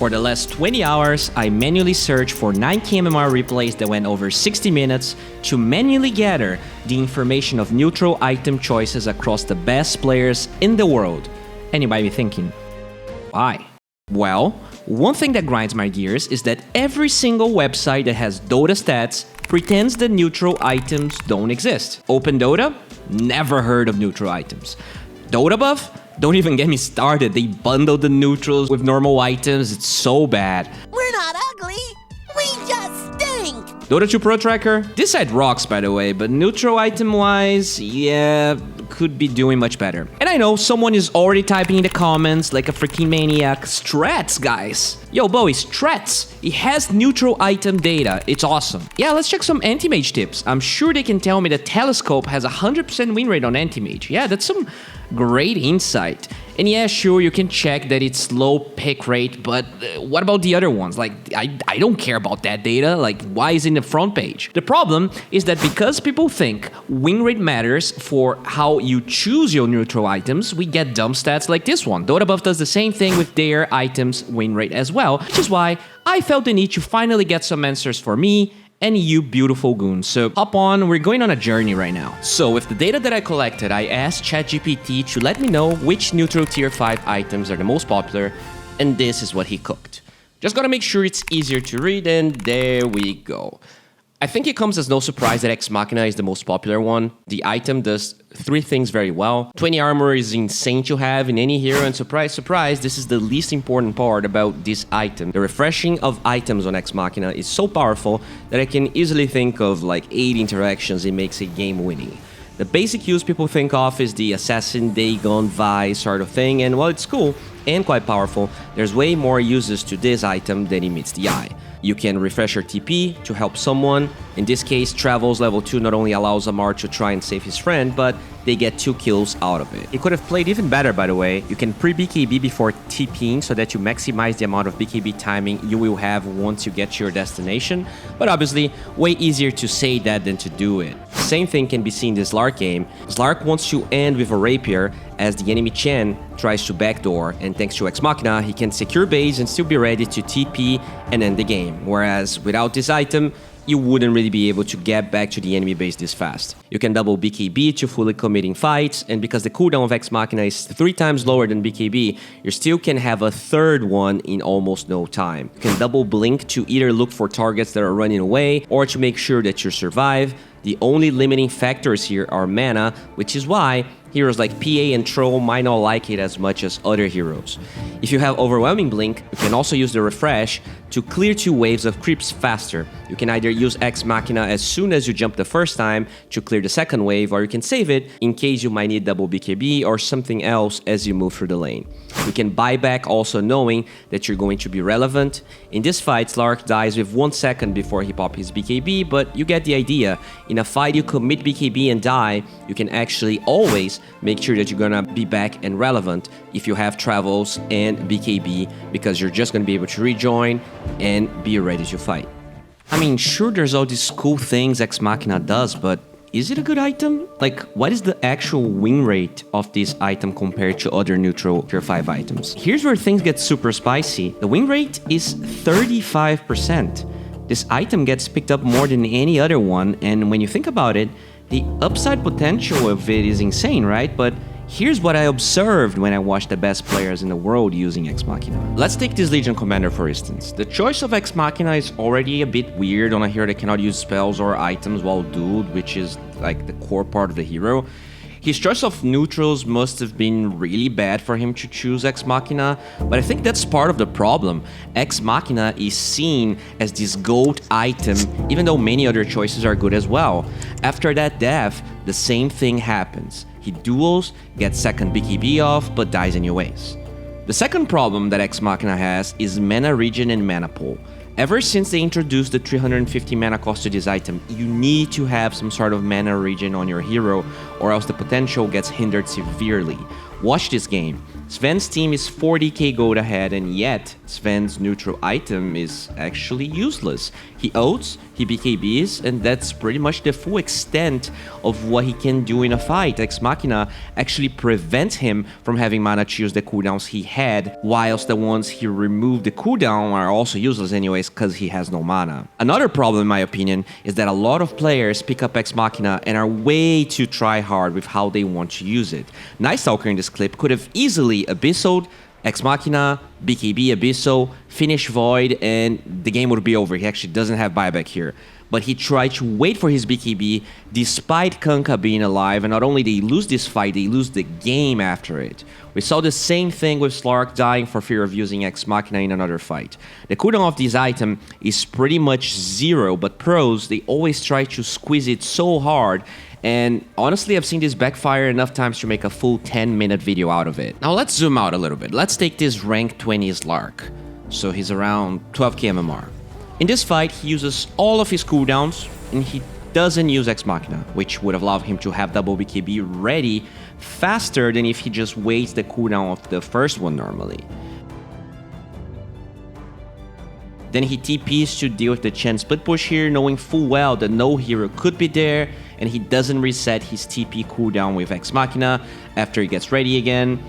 For the last 20 hours, I manually searched for 9K MMR replays that went over 60 minutes to manually gather the information of neutral item choices across the best players in the world. And you might be thinking, why? Well, one thing that grinds my gears is that every single website that has Dota stats pretends that neutral items don't exist. Open Dota? Never heard of neutral items. Dota buff? Don't even get me started. They bundle the neutrals with normal items. It's so bad. We're not ugly. We just stink. Dota 2 Pro Tracker? This site rocks, by the way, but neutral item-wise, yeah, could be doing much better. And I know someone is already typing in the comments like a freaking maniac. Strats, guys. Yo, Bowie, Strats. It has neutral item data. It's awesome. Yeah, let's check some anti-mage tips. I'm sure they can tell me that Telescope has a 100% win rate on anti-mage. Yeah, that's some great insight. And yeah, sure, you can check that it's low pick rate, but what about the other ones? Like, I don't care about that data. Like, why is it in the front page? The problem is that because people think win rate matters for how you choose your neutral items, we get dumb stats like this one. Dota Buff does the same thing with their items win rate as well, which is why I felt the need to finally get some answers for me and you beautiful goons. So hop on, we're going on a journey right now. So with the data that I collected, I asked ChatGPT to let me know which neutral tier 5 items are the most popular, and this is what he cooked. Just gotta make sure it's easier to read, and there we go. I think it comes as no surprise that Exmachina is the most popular one. The item does 3 things very well. 20 armor is insane to have in any hero, and surprise, surprise, this is the least important part about this item. The refreshing of items on Exmachina is so powerful that I can easily think of like 8 interactions it makes a game winning. The basic use people think of is the Assassin, Dagon, Vi sort of thing, and while it's cool and quite powerful, there's way more uses to this item than it meets the eye. You can refresh your TP to help someone. In this case, Travels level 2 not only allows Amar to try and save his friend, but they get 2 kills out of it. It could have played even better, by the way. You can pre-BKB before TPing so that you maximize the amount of BKB timing you will have once you get to your destination, but obviously, way easier to say that than to do it. Same thing can be seen in the Slark game. Slark wants to end with a rapier as the enemy Chen tries to backdoor, and thanks to Exmachina, he can secure base and still be ready to TP and end the game, whereas without this item, you wouldn't really be able to get back to the enemy base this fast. You can double BKB to fully committing fights, and because the cooldown of Exmachina is 3 times lower than BKB, you still can have a third one in almost no time. You can double blink to either look for targets that are running away, or to make sure that you survive. The only limiting factors here are mana, which is why heroes like PA and Troll might not like it as much as other heroes. If you have Overwhelming Blink, you can also use the Refresh to clear 2 waves of creeps faster. You can either use Exmachina as soon as you jump the first time to clear the second wave, or you can save it in case you might need double BKB or something else as you move through the lane. You can buy back also knowing that you're going to be relevant. In this fight, Slark dies with 1 second before he pops his BKB, but you get the idea. In a fight you commit BKB and die, you can actually always make sure that you're gonna be back and relevant if you have Travels and BKB, because you're just gonna be able to rejoin and be ready to fight. I mean, sure, there's all these cool things Exmachina does, but is it a good item? Like, what is the actual win rate of this item compared to other neutral tier 5 items? Here's where things get super spicy. The win rate is 35%. This item gets picked up more than any other one, and when you think about it, the upside potential of it is insane, right? But here's what I observed when I watched the best players in the world using Exmachina. Let's take this Legion Commander for instance. The choice of Exmachina is already a bit weird on a hero that cannot use spells or items while dueled, which is like the core part of the hero. His choice of neutrals must have been really bad for him to choose Exmachina, but I think that's part of the problem. Exmachina is seen as this GOAT item, even though many other choices are good as well. After that death, the same thing happens. He duels, gets second BKB off, but dies anyways. The second problem that Exmachina has is mana regen and mana pool. Ever since they introduced the 350 mana cost to this item, you need to have some sort of mana regen on your hero, or else the potential gets hindered severely. Watch this game. Sven's team is 40k gold ahead, and yet Sven's neutral item is actually useless. He ults, he BKBs, and that's pretty much the full extent of what he can do in a fight. Exmachina actually prevents him from having mana to use the cooldowns he had, whilst the ones he removed the cooldown are also useless anyways because he has no mana. Another problem in my opinion is that a lot of players pick up Exmachina and are way too try-hard with how they want to use it. Night Stalker in this clip could have easily Abyssaled, Exmachina, BKB, Abyssal, finish Void, and the game would be over. He actually doesn't have buyback here. But he tried to wait for his BKB despite Kanka being alive, and not only did he lose this fight, they lose the game after it. We saw the same thing with Slark dying for fear of using Exmachina in another fight. The cooldown of this item is pretty much 0, but pros, they always try to squeeze it so hard, and honestly, I've seen this backfire enough times to make a full 10-minute video out of it. Now let's zoom out a little bit. Let's take this rank 20 Slark. So he's around 12k MMR. In this fight, he uses all of his cooldowns, and he doesn't use Exmachina, which would allow him to have double BKB ready faster than if he just waits the cooldown of the first one normally. Then he TPs to deal with the Chen split push here, knowing full well that no hero could be there, and he doesn't reset his TP cooldown with Exmachina after he gets ready again.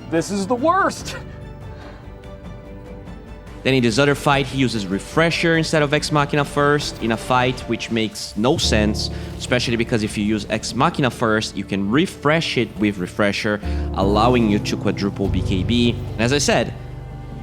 This is the worst! Then in this other fight, he uses Refresher instead of Exmachina first in a fight which makes no sense, especially because if you use Exmachina first, you can refresh it with Refresher, allowing you to quadruple BKB. And as I said,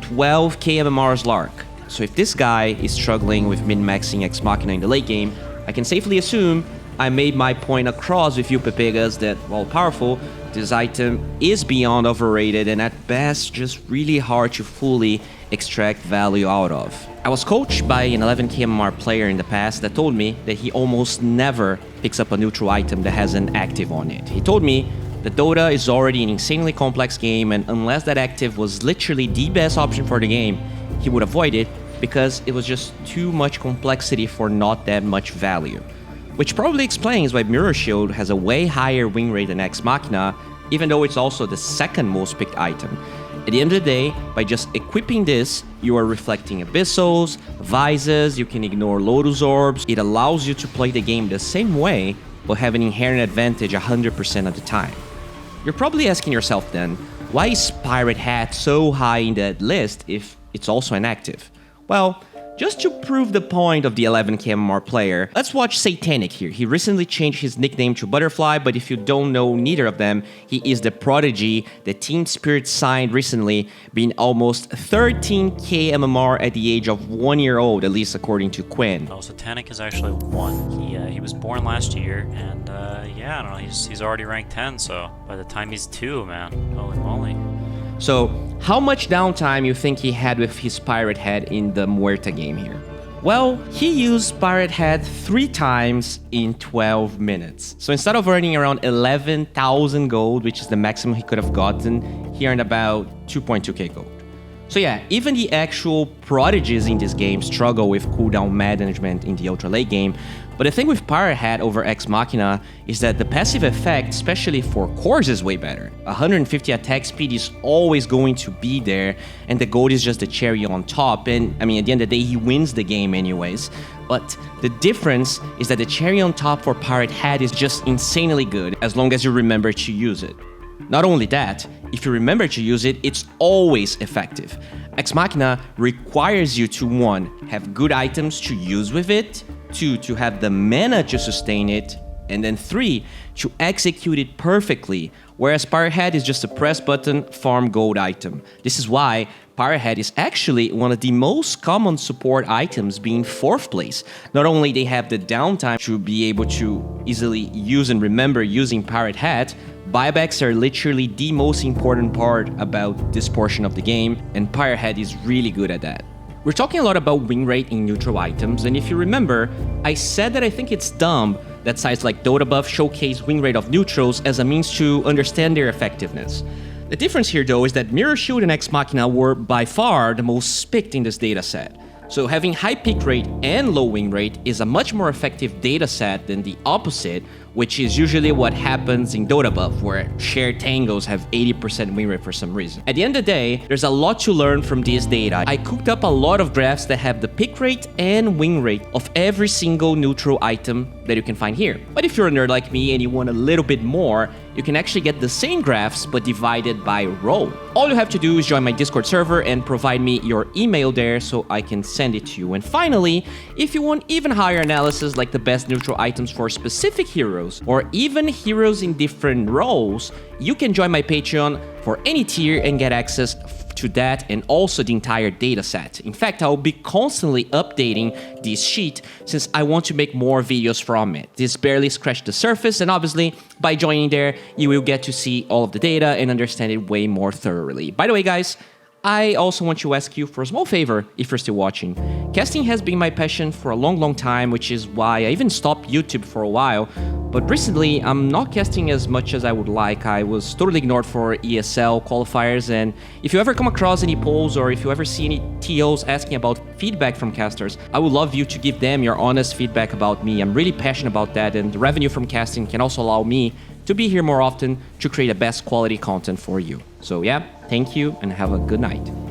12k MMR Slark. So if this guy is struggling with min-maxing Exmachina in the late game, I can safely assume I made my point across with you Pepegas that, while powerful, this item is beyond overrated and at best just really hard to fully extract value out of. I was coached by an 11k MMR player in the past that told me that he almost never picks up a neutral item that has an active on it. He told me that Dota is already an insanely complex game, and unless that active was literally the best option for the game, he would avoid it because it was just too much complexity for not that much value. Which probably explains why Mirror Shield has a way higher win rate than Exmachina, even though it's also the second most picked item. At the end of the day, by just equipping this, you are reflecting Abyssals, Vises, you can ignore Lotus Orbs. It allows you to play the game the same way, but have an inherent advantage 100% of the time. You're probably asking yourself then, why is Pirate Hat so high in that list if it's also inactive? Well, just to prove the point of the 11k MMR player, let's watch Satanic here. He recently changed his nickname to Butterfly, but if you don't know neither of them, he is the prodigy that Team Spirit signed recently, being almost 13k MMR at the age of 1 year old, at least according to Quinn. Oh, Satanic is actually 1. He was born last year, and yeah, I don't know, he's already ranked 10, so by the time he's 2, man, holy moly. So, how much downtime you think he had with his Pirate Head in the Muerta game here? Well, he used Pirate Head 3 times in 12 minutes. So instead of earning around 11,000 gold, which is the maximum he could have gotten, he earned about 2.2k gold. So yeah, even the actual prodigies in this game struggle with cooldown management in the ultra late game, but the thing with Pirate Hat over Exmachina is that the passive effect, especially for cores, is way better. 150 attack speed is always going to be there, and the gold is just the cherry on top, and I mean, at the end of the day, he wins the game anyways. But the difference is that the cherry on top for Pirate Hat is just insanely good, as long as you remember to use it. Not only that, if you remember to use it, it's always effective. Exmachina requires you to 1. Have good items to use with it, 2. To have the mana to sustain it, and then 3. To execute it perfectly, whereas Pirate Hat is just a press button, farm gold item. This is why Pirate Hat is actually one of the most common support items, being 4th place. Not only they have the downtime to be able to easily use and remember using Pirate Hat, buybacks are literally the most important part about this portion of the game, and Pirate Hat is really good at that. We're talking a lot about win rate in neutral items, and if you remember, I said that I think it's dumb that sites like Dota Buff showcase win rate of neutrals as a means to understand their effectiveness. The difference here though is that Mirror Shield and Exmachina were by far the most picked in this dataset. So having high peak rate and low wing rate is a much more effective data set than the opposite, which is usually what happens in Dota buff, where shared tangos have 80% win rate for some reason. At the end of the day, there's a lot to learn from this data. I cooked up a lot of graphs that have the pick rate and win rate of every single neutral item that you can find here. But if you're a nerd like me and you want a little bit more, you can actually get the same graphs but divided by row. All you have to do is join my Discord server and provide me your email there so I can send it to you. And finally, if you want even higher analysis like the best neutral items for specific heroes or even heroes in different roles, you can join my Patreon for any tier and get access to that and also the entire data set. In fact, I'll be constantly updating this sheet since I want to make more videos from it. This barely scratched the surface, and obviously by joining there, you will get to see all of the data and understand it way more thoroughly. By the way, guys, I also want to ask you for a small favor if you're still watching. Casting has been my passion for a long time, which is why I even stopped YouTube for a while. But recently, I'm not casting as much as I would like. I was totally ignored for ESL qualifiers, and if you ever come across any polls or if you ever see any TOs asking about feedback from casters, I would love you to give them your honest feedback about me. I'm really passionate about that, and the revenue from casting can also allow me to be here more often to create the best quality content for you. So yeah, thank you and have a good night.